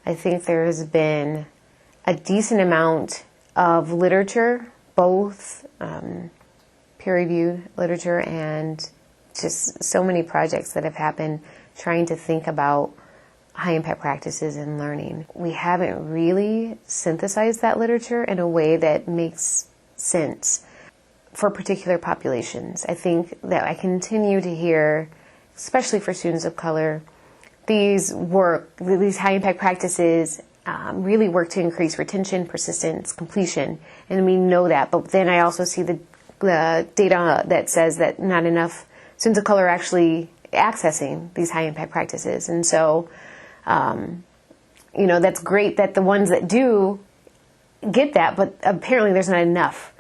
I think there's been a decent amount of literature, both peer-reviewed literature and just so many projects that have happened trying to think about high-impact practices in learning. We haven't really synthesized that literature in a way that makes sense for particular populations. I think that I continue to hear, especially for students of color, these high-impact practices really work to increase retention, persistence, completion, and we know that. But then I also see the data that says that not enough students of color are actually accessing these high-impact practices. And so, that's great that the ones that do get that, but apparently there's not enough.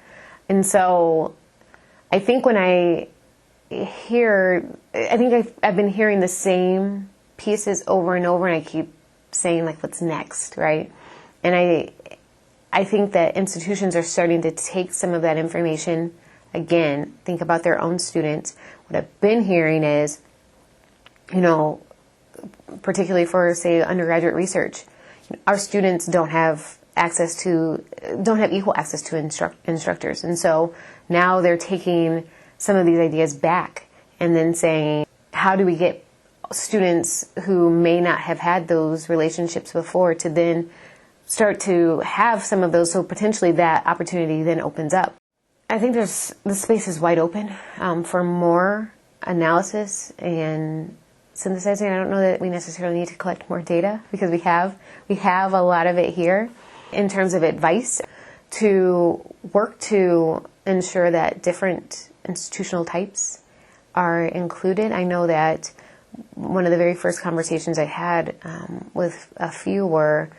And so I think when I've been hearing the same pieces over and over, and I keep saying, like, what's next, right? And I think that institutions are starting to take some of that information, again, think about their own students. What I've been hearing is, particularly for, say, undergraduate research, our students don't have equal access to instructors. And so now they're taking some of these ideas back and then saying, how do we get students who may not have had those relationships before to then start to have some of those, so potentially that opportunity then opens up. I think the space is wide open for more analysis and synthesizing. I don't know that we necessarily need to collect more data because we have a lot of it here. In terms of advice, to work to ensure that different institutional types are included. I know that one of the very first conversations I had with a few were,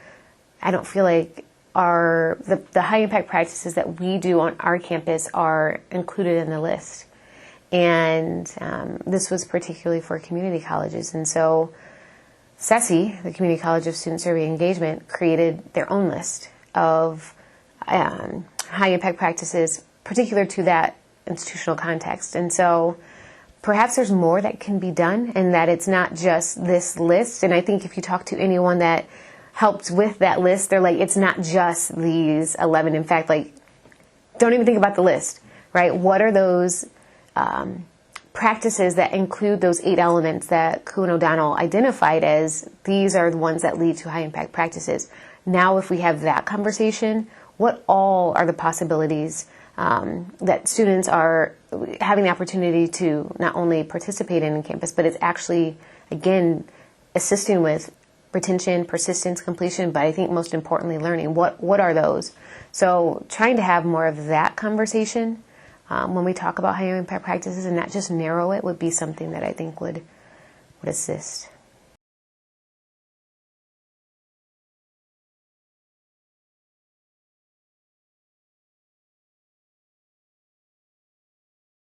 I don't feel like the high impact practices that we do on our campus are included in the list. And this was particularly for community colleges. And so SESI, the Community College of Student Survey Engagement, created their own list of high-impact practices particular to that institutional context. And so perhaps there's more that can be done, and that it's not just this list. And I think if you talk to anyone that helped with that list, they're like, it's not just these 11. In fact, like, don't even think about the list, right? What are those practices that include those 8 elements that Koo and O'Donnell identified as these are the ones that lead to high impact practices? Now, if we have that conversation, what all are the possibilities that students are having the opportunity to not only participate in campus, but it's actually, again, assisting with retention, persistence, completion, but I think most importantly, learning. What are those? So trying to have more of that conversation when we talk about high impact practices and not just narrow it would be something that I think would assist.